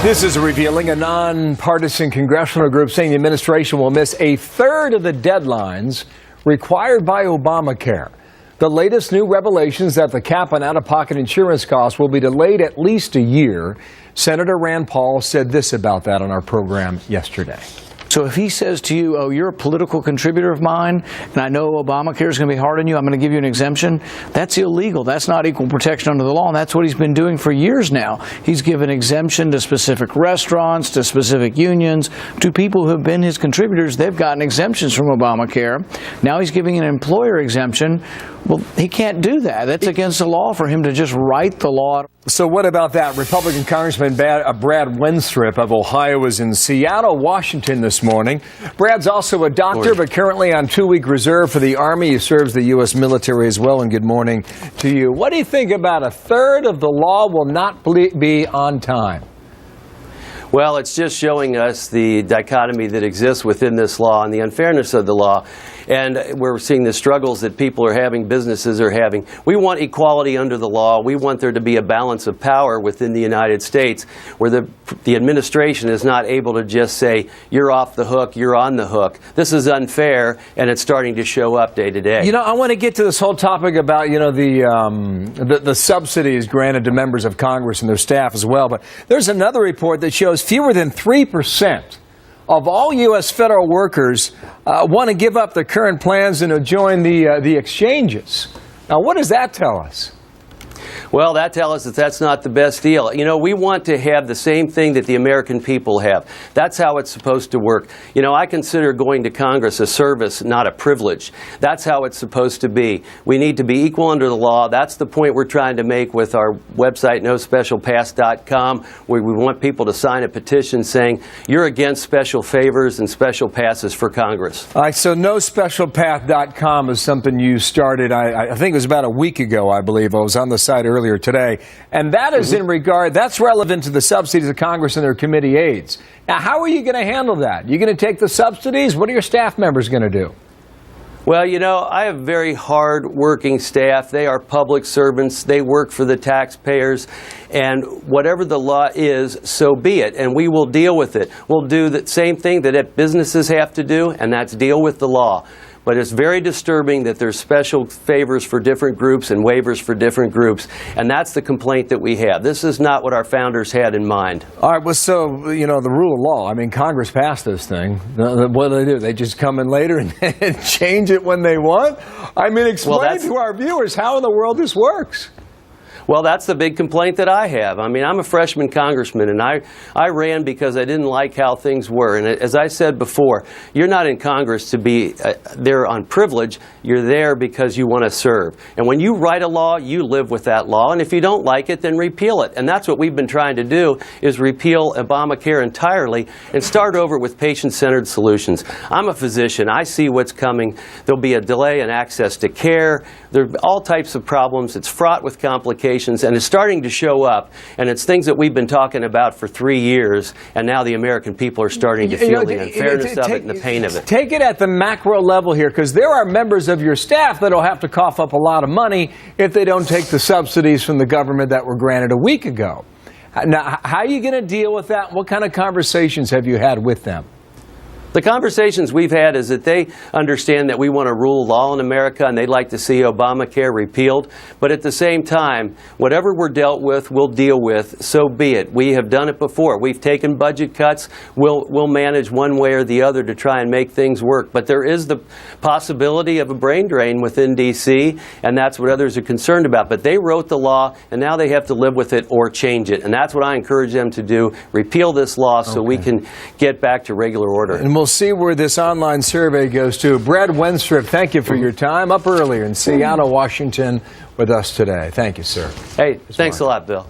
This is revealing a nonpartisan congressional group saying the administration will miss a third of the deadlines required by Obamacare. The latest new revelations that the cap on out-of-pocket insurance costs will be delayed at least a year. Senator Rand Paul said this about that on our program yesterday. So if he says to you, oh, you're a political contributor of mine, and I know Obamacare is going to be hard on you, I'm going to give you an exemption, that's illegal. That's not equal protection under the law, and that's what he's been doing for years now. He's given exemption to specific restaurants, to specific unions, to people who have been his contributors. They've gotten exemptions from Obamacare. Now he's giving an employer exemption. Well, he can't do that. That's against the law for him to just write the law. So what about that? Republican Congressman Brad Wenstrup of Ohio is in Seattle, Washington this morning. Brad's also a doctor, but currently on 2-week reserve for the Army. He serves the U.S. military as well, and good morning to you. What do you think about a third of the law will not be on time? Well, it's just showing us the dichotomy that exists within this law and the unfairness of the law. And we're seeing the struggles that people are having, businesses are having. We want equality under the law. We want there to be a balance of power within the United States where the administration is not able to just say, you're off the hook, you're on the hook. This is unfair, and it's starting to show up day to day. You know, I want to get to this whole topic about, the subsidies granted to members of Congress and their staff as well. But there's another report that shows fewer than 3% of all U.S. federal workers want to give up their current plans and join the exchanges. Now, what does that tell us? Well, that tells us that that's not the best deal. You know, we want to have the same thing that the American people have. That's how it's supposed to work. You know, I consider going to Congress a service, not a privilege. That's how it's supposed to be. We need to be equal under the law. That's the point we're trying to make with our website, nospecialpass.com, where we want people to sign a petition saying you're against special favors and special passes for Congress. All right, so nospecialpath.com is something you started, I think it was about a week ago, I believe. I was on the site earlier today, and that is that's relevant to the subsidies of Congress and their committee aides. Now, how are you going to handle that? You're going to take the subsidies? What are your staff members going to do? Well, you know, I have very hard-working staff. They are public servants. They work for the taxpayers. And whatever the law is, so be it. And we will deal with it. We'll do the same thing that businesses have to do, and that's deal with the law. But it's very disturbing that there's special favors for different groups and waivers for different groups. And that's the complaint that we have. This is not what our founders had in mind. All right, well, so, you know, the rule of law, I mean, Congress passed this thing. What do? They just come in later and change it when they want? I mean, explain to our viewers how in the world this works. Well, that's the big complaint that I have. I mean, I'm a freshman congressman, and I ran because I didn't like how things were. And as I said before, you're not in Congress to be there on privilege. You're there because you want to serve. And when you write a law, you live with that law. And if you don't like it, then repeal it. And that's what we've been trying to do, is repeal Obamacare entirely and start over with patient-centered solutions. I'm a physician. I see what's coming. There'll be a delay in access to care. There are all types of problems. It's fraught with complications. And it's starting to show up, and it's things that we've been talking about for 3 years, and now the American people are starting to feel the unfairness of it and the pain of it. Take it at the macro level here, because there are members of your staff that will have to cough up a lot of money if they don't take the subsidies from the government that were granted a week ago. Now, how are you going to deal with that? What kind of conversations have you had with them? The conversations we've had is that they understand that we want to rule law in America and they'd like to see Obamacare repealed. But at the same time, whatever we're dealt with, we'll deal with, so be it. We have done it before. We've taken budget cuts. We'll manage one way or the other to try and make things work. But there is the possibility of a brain drain within D.C., and that's what others are concerned about. But they wrote the law, and now they have to live with it or change it. And that's what I encourage them to do, repeal this law so we can get back to regular order. And we'll see where this online survey goes to. Brad Wenstrup, thank you for your time up earlier in Seattle, Washington with us today. Thank you, sir. Hey, thanks a lot, Bill.